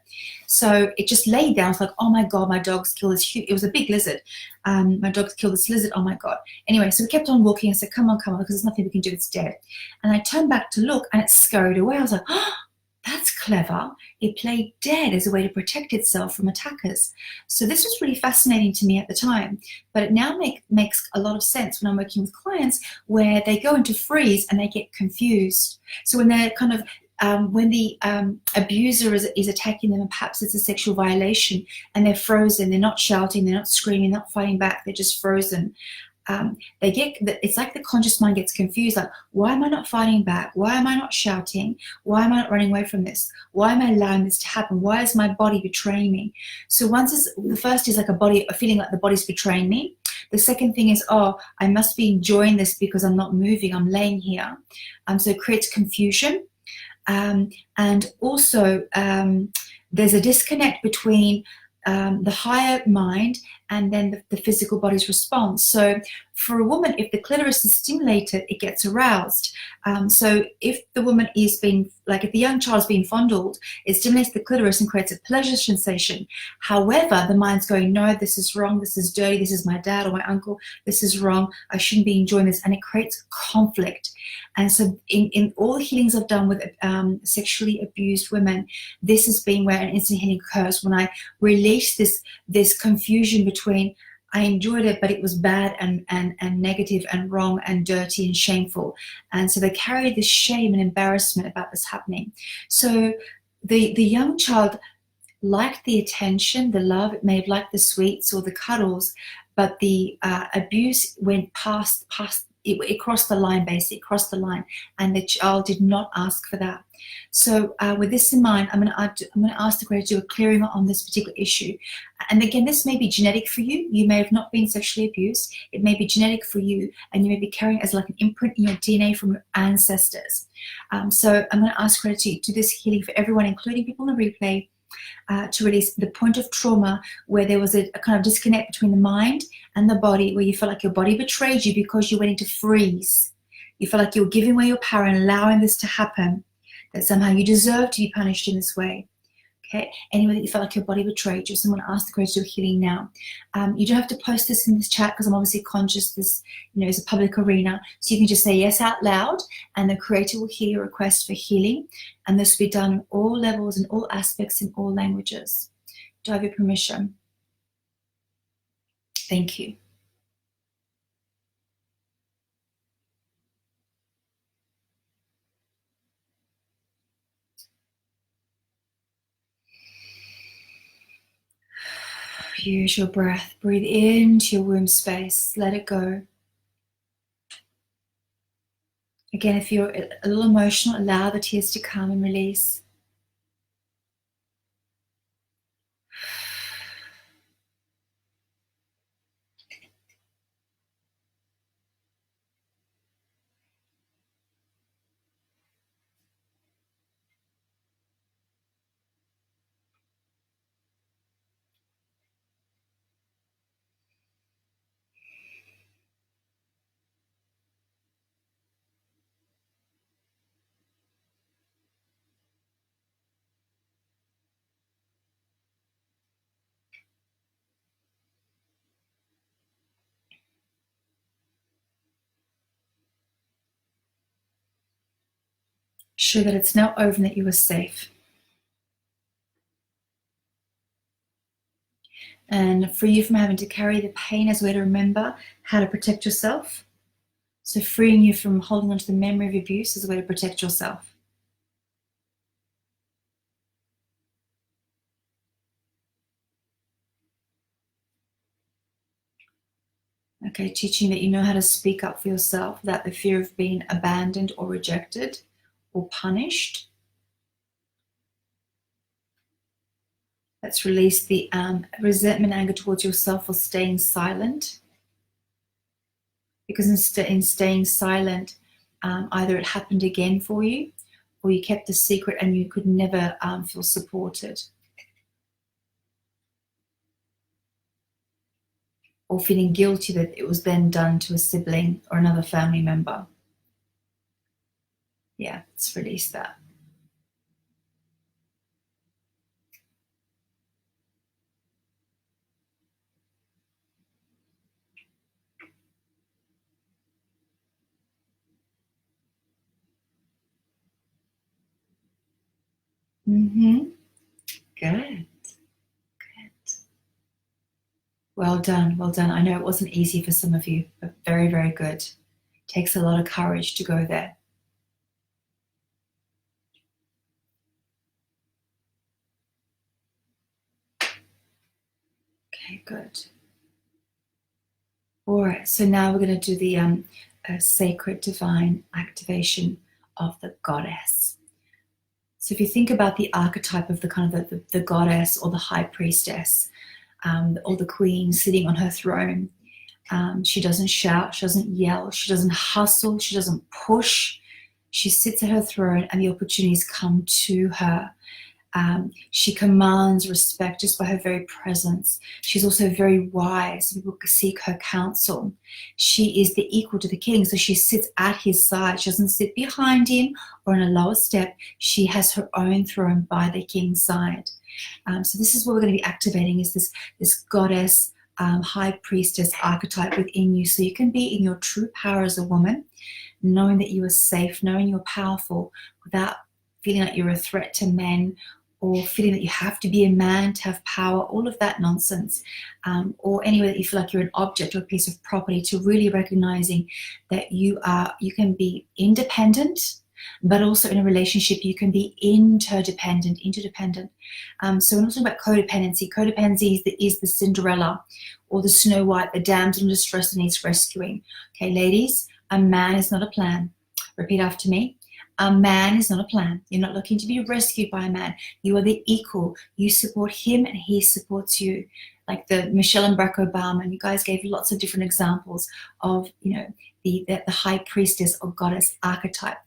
So it just laid down. It's like, oh my God, my dog's killed this huge, it was a big lizard. My dog's killed this lizard, oh my God. Anyway, so we kept on walking and said, come on, because there's nothing we can do, it's dead. And I turned back to look, and it scurried away. I was like, oh, that's clever. It played dead as a way to protect itself from attackers. So this was really fascinating to me at the time, but it now makes a lot of sense when I'm working with clients where they go into freeze and they get confused. So when they're kind of when the abuser is attacking them and perhaps it's a sexual violation and they're frozen, they're not shouting, they're not screaming, not fighting back, they're just frozen. It's like the conscious mind gets confused, like, why am I not fighting back? Why am I not shouting? Why am I not running away from this? Why am I allowing this to happen? Why is my body betraying me? So the first is like a feeling like the body's betraying me. The second thing is, oh, I must be enjoying this because I'm not moving, I'm laying here. So it creates confusion. And also there's a disconnect between the higher mind and then the physical body's response. So for a woman, if the clitoris is stimulated, it gets aroused. So if the woman is being, like if the young child is being fondled, it stimulates the clitoris and creates a pleasure sensation. However, the mind's going, no, this is wrong, this is dirty, this is my dad or my uncle, this is wrong, I shouldn't be enjoying this, and it creates conflict. And so in all the healings I've done with sexually abused women, this has been where an instant healing occurs, when I release this confusion between I enjoyed it, but it was bad and negative and wrong and dirty and shameful. And so they carry this shame and embarrassment about this happening. So the young child liked the attention, the love, it may have liked the sweets or the cuddles, but the abuse went past it crossed the line, basically, crossed the line, and the child did not ask for that. So with this in mind, I'm going to ask the creator to do a clearing on this particular issue. And again, this may be genetic for you. You may have not been sexually abused. It may be genetic for you, and you may be carrying as like an imprint in your DNA from your ancestors. So I'm going to ask creator to do this healing for everyone, including people in the replay, to release the point of trauma where there was a kind of disconnect between the mind and the body, where you felt like your body betrayed you because you went into freeze. You felt like you were giving away your power and allowing this to happen, that somehow you deserve to be punished in this way. Okay, anyway, that you felt like your body betrayed you. Someone asked the creator to do healing now. You don't have to post this in this chat because I'm obviously conscious this, is a public arena. So you can just say yes out loud, and the creator will hear your request for healing. And this will be done on all levels and all aspects in all languages. Do I have your permission? Thank you. Use your breath. Breathe into your womb space. Let it go. Again, if you're a little emotional, allow the tears to come and release. Show that it's now over and that you are safe. And free you from having to carry the pain as a way to remember how to protect yourself. So freeing you from holding on to the memory of abuse as a way to protect yourself. Okay, teaching that you know how to speak up for yourself without the fear of being abandoned or rejected or punished. Let's release the resentment, anger towards yourself for staying silent. Because in staying silent, either it happened again for you, or you kept the secret and you could never feel supported. Or feeling guilty that it was then done to a sibling or another family member. Yeah, let's release that. Mm-hmm. Good. Good. Well done. Well done. I know it wasn't easy for some of you, but very, very good. Takes a lot of courage to go there. Okay, good. All right, so now we're going to do the sacred divine activation of the goddess. So if you think about the archetype of the kind of the goddess or the high priestess, or the queen sitting on her throne, she doesn't shout, she doesn't yell, she doesn't hustle, she doesn't push. She sits at her throne and the opportunities come to her. She commands respect just by her very presence. She's also very wise. People seek her counsel. She is the equal to the king, so she sits at his side. She doesn't sit behind him or on a lower step. She has her own throne by the king's side. So this is what we're going to be activating, is this goddess, high priestess archetype within you, so you can be in your true power as a woman, knowing that you are safe, knowing you're powerful, without feeling like you're a threat to men, or feeling that you have to be a man to have power, all of that nonsense, or anywhere that you feel like you're an object or a piece of property, to really recognizing that you can be independent, but also in a relationship you can be interdependent. So when we're talking about codependency is the Cinderella or the Snow White, the damsel in distress that needs rescuing. Okay, ladies, a man is not a plan. Repeat after me. A man is not a plan. You're not looking to be rescued by a man. You are the equal. You support him and he supports you. Like the Michelle and Barack Obama, and you guys gave lots of different examples of, the high priestess or goddess archetype.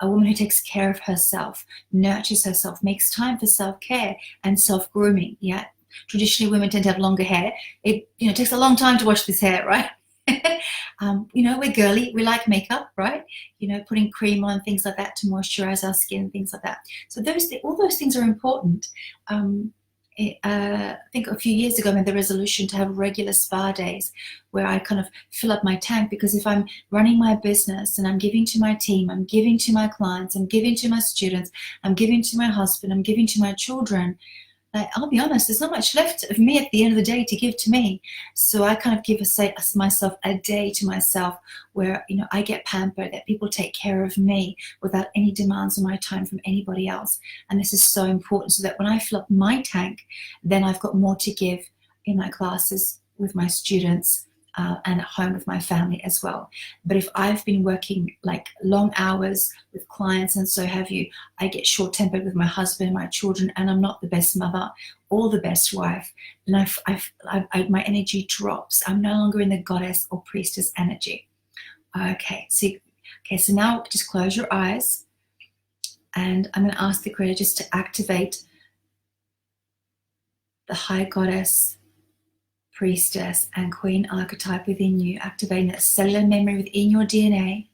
A woman who takes care of herself, nurtures herself, makes time for self-care and self-grooming. Yeah. Traditionally, women tend to have longer hair. It takes a long time to wash this hair, right? We're girly. We like makeup, right? Putting cream on, things like that to moisturize our skin, things like that. So all those things are important. I think a few years ago I made the resolution to have regular spa days where I kind of fill up my tank, because if I'm running my business and I'm giving to my team, I'm giving to my clients, I'm giving to my students, I'm giving to my husband, I'm giving to my children, I'll be honest, there's not much left of me at the end of the day to give to me. So I kind of give myself a day to myself where, I get pampered, that people take care of me without any demands on my time from anybody else. And this is so important, so that when I fill up my tank, then I've got more to give in my classes, with my students, and at home with my family as well. But if I've been working like long hours with clients and so have you, I get short-tempered with my husband and my children, and I'm not the best mother or the best wife, then my energy drops. I'm no longer in the goddess or priestess energy. Okay, so now just close your eyes, and I'm going to ask the creator just to activate the high goddess, priestess, and queen archetype within you, activating that cellular memory within your DNA.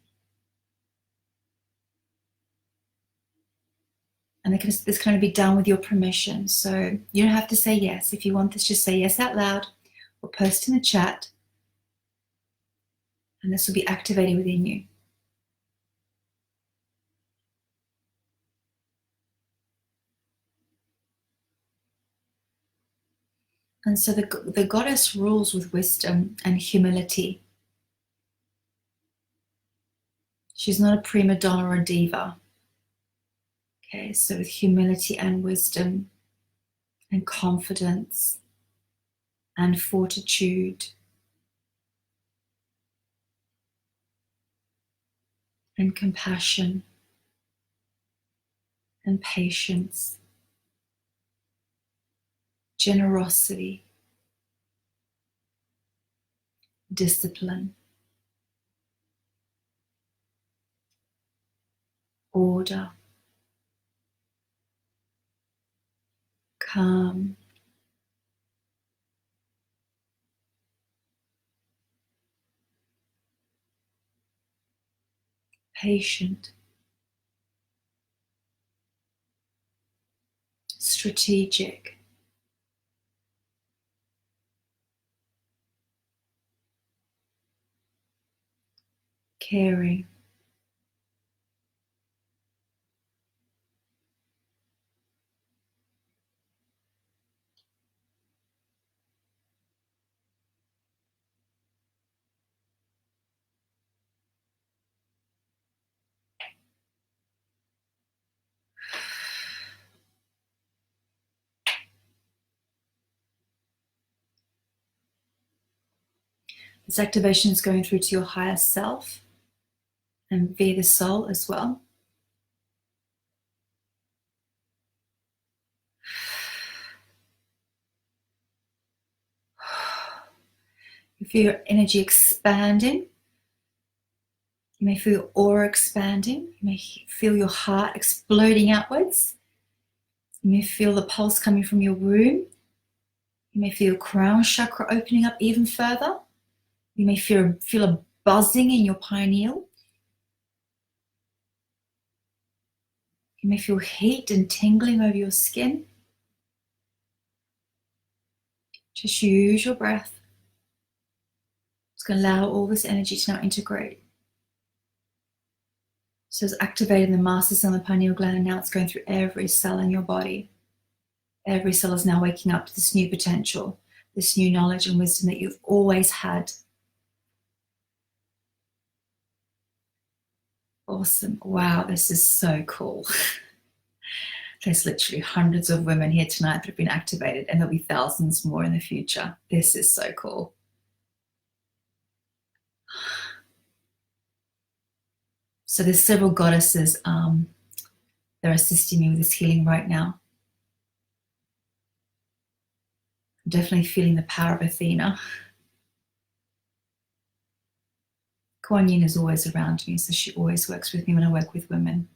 And this can only be done with your permission. So you don't have to say yes. If you want this, just say yes out loud or post in the chat. And this will be activated within you. And so the goddess rules with wisdom and humility. She's not a prima donna or a diva. Okay, so with humility and wisdom and confidence and fortitude and compassion and patience, generosity, discipline, order, calm, patient, strategic, caring, This activation is going through to your higher self and via the soul as well. You feel your energy expanding. You may feel your aura expanding. You may feel your heart exploding outwards. You may feel the pulse coming from your womb. You may feel your crown chakra opening up even further. You may feel a buzzing in your pineal. You may feel heat and tingling over your skin. Just use your breath. It's going to allow all this energy to now integrate. So it's activating the master cell and the pineal gland, and now it's going through every cell in your body. Every cell is now waking up to this new potential, this new knowledge and wisdom that you've always had. Awesome. Wow, this is so cool. There's literally hundreds of women here tonight that have been activated, and there'll be thousands more in the future. This is so cool. So there's several goddesses that are assisting me with this healing right now. I'm definitely feeling the power of Athena. Kuan Yin is always around me, so she always works with me when I work with women.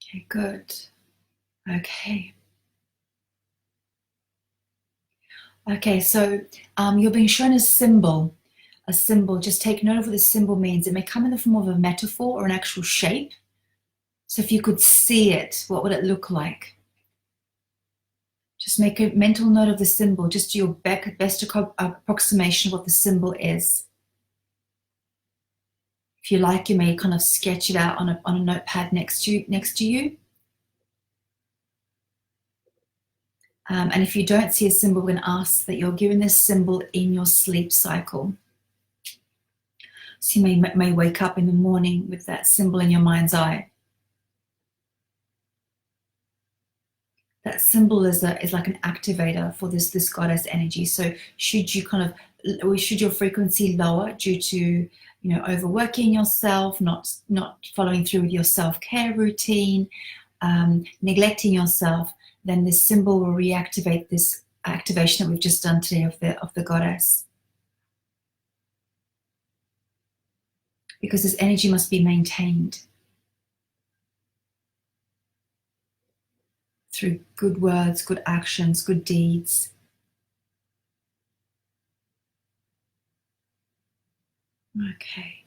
Okay, good. Okay. Okay, so you're being shown a symbol. A symbol. Just take note of what this symbol means. It may come in the form of a metaphor or an actual shape. So if you could see it, what would it look like? Just make a mental note of the symbol. Just do your best approximation of what the symbol is. If you like, you may kind of sketch it out on a notepad next to you. And if you don't see a symbol, we're going to ask that you're given this symbol in your sleep cycle. So you may wake up in the morning with that symbol in your mind's eye. That symbol is like an activator for this goddess energy. So should your frequency lower due to overworking yourself, not following through with your self-care routine, neglecting yourself, then this symbol will reactivate this activation that we've just done today of the goddess. Because this energy must be maintained through good words, good actions, good deeds. Okay,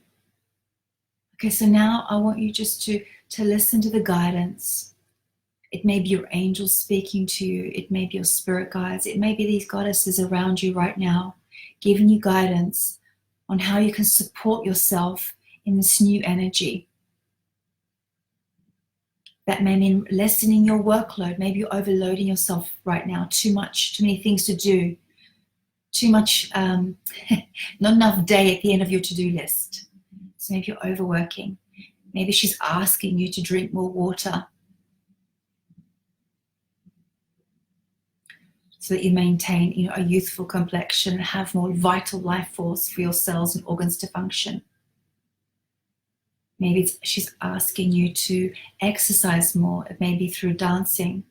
so now I want you just to listen to the guidance. It may be your angels speaking to you. It may be your spirit guides. It may be these goddesses around you right now, giving you guidance on how you can support yourself in this new energy. That may mean lessening your workload. Maybe you're overloading yourself right now. Too many things to do. Too much, not enough day at the end of your to-do list. So maybe you're overworking. Maybe she's asking you to drink more water so that you maintain, a youthful complexion and have more vital life force for your cells and organs to function. Maybe she's asking you to exercise more. It may be through dancing.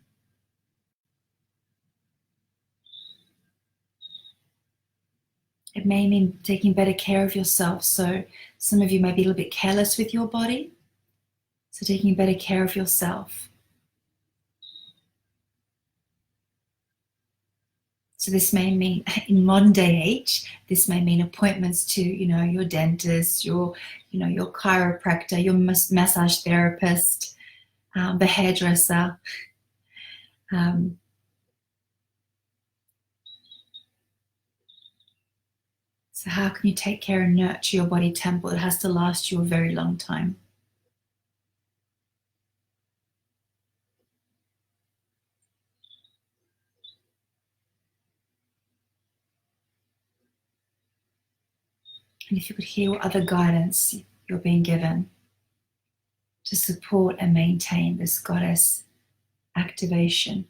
It may mean taking better care of yourself. So some of you may be a little bit careless with your body. So taking better care of yourself. So this may mean, in modern day age, this may mean appointments to, your dentist, your chiropractor, your massage therapist, the hairdresser. So how can you take care and nurture your body temple? It has to last you a very long time. And if you could hear what other guidance you're being given, to support and maintain this goddess activation.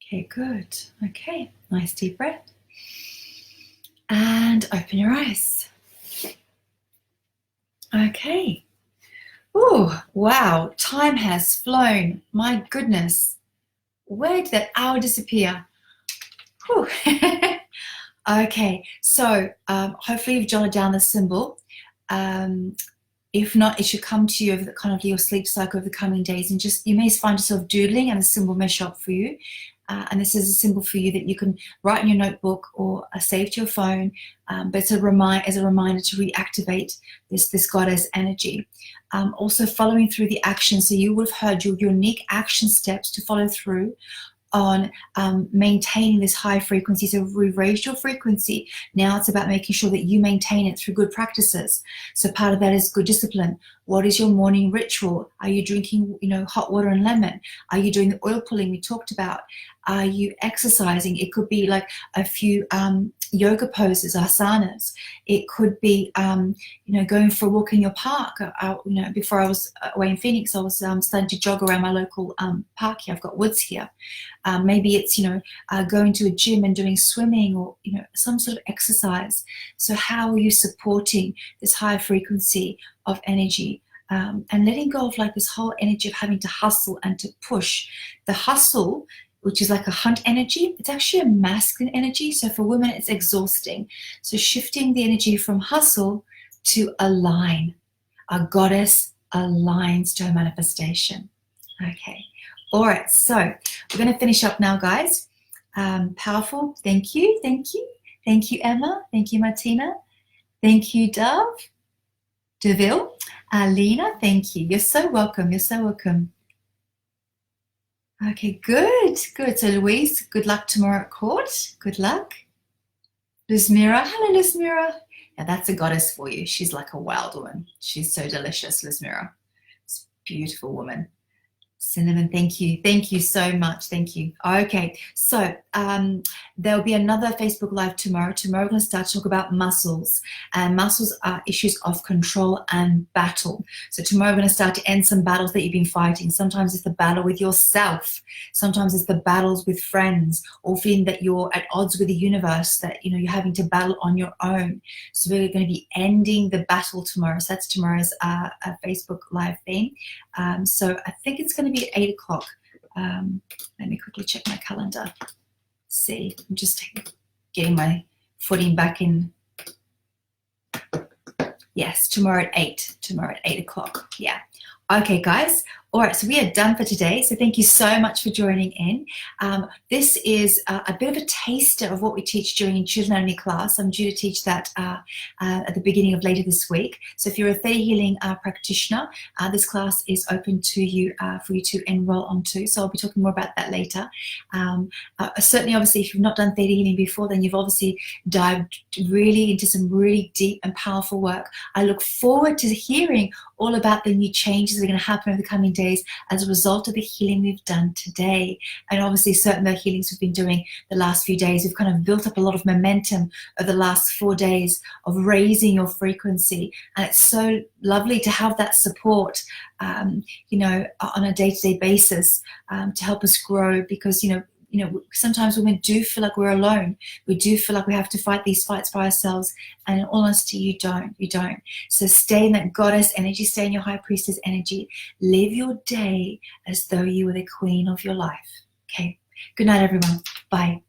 Okay, good. Okay, nice deep breath. And open your eyes. Okay. Oh, wow. Time has flown. My goodness. Where did that hour disappear? Whew. Okay, so hopefully you've jotted down the symbol. If not, it should come to you over the kind of your sleep cycle over the coming days, and just you may find yourself doodling and the symbol may show up for you. And this is a symbol for you that you can write in your notebook or save to your phone, but it's as a reminder to reactivate this goddess energy. Also following through the action, so you would have heard your unique action steps to follow through on maintaining this high frequency. So we've raised your frequency. Now it's about making sure that you maintain it through good practices. So part of that is good discipline. What is your morning ritual? Are you drinking, hot water and lemon? Are you doing the oil pulling we talked about? Are you exercising? It could be like a few yoga poses, asanas. It could be, going for a walk in your park. Before I was away in Phoenix, I was starting to jog around my local park here. I've got woods here. Maybe it's, going to a gym and doing swimming or, some sort of exercise. So how are you supporting this high frequency of energy and letting go of like this whole energy of having to hustle and to push? The hustle, which is like a hunt energy, it's actually a masculine energy. So for women, it's exhausting. So shifting the energy from hustle to align. A goddess aligns to her manifestation. Okay. All right. So we're going to finish up now, guys. Powerful. Thank you. Thank you. Thank you, Emma. Thank you, Martina. Thank you, Dove. Deville. Lena, thank you. You're so welcome. You're so welcome. Okay, good. So Louise, good luck tomorrow at court. Good luck. Luzmira. Hello, Luzmira. Yeah, that's a goddess for you. She's like a wild woman. She's so delicious, Luzmira. It's a beautiful woman. Cinnamon, thank you. Thank you so much. Thank you. Okay, so there'll be another Facebook Live tomorrow. Tomorrow we're going to start to talk about muscles. And muscles are issues of control and battle. So tomorrow we're going to start to end some battles that you've been fighting. Sometimes it's the battle with yourself. Sometimes it's the battles with friends, or feeling that you're at odds with the universe, that you're having to battle on your own. So we're going to be ending the battle tomorrow. So that's tomorrow's Facebook Live theme. So I think it's going to be at 8 o'clock. Let me quickly check my calendar. See, I'm just getting my footing back in. Yes, tomorrow at 8. Tomorrow at 8 o'clock. Yeah. Okay, guys. All right, so we are done for today. So thank you so much for joining in. This is a bit of a taster of what we teach during Intuitive Anatomy class. I'm due to teach that at the beginning of later this week. So if you're a Theta Healing practitioner, this class is open to you for you to enroll onto. So I'll be talking more about that later. Certainly, obviously, if you've not done Theta Healing before, then you've obviously dived really into some really deep and powerful work. I look forward to hearing all about the new changes that are going to happen over the coming days as a result of the healing we've done today. And obviously certain of the healings we've been doing the last few days, we've kind of built up a lot of momentum over the last 4 days of raising your frequency. And it's so lovely to have that support, on a day-to-day basis to help us grow, because, sometimes women do feel like we're alone. We do feel like we have to fight these fights by ourselves. And in all honesty, you don't. So stay in that goddess energy, stay in your high priestess energy. Live your day as though you were the queen of your life. Okay. Good night, everyone. Bye.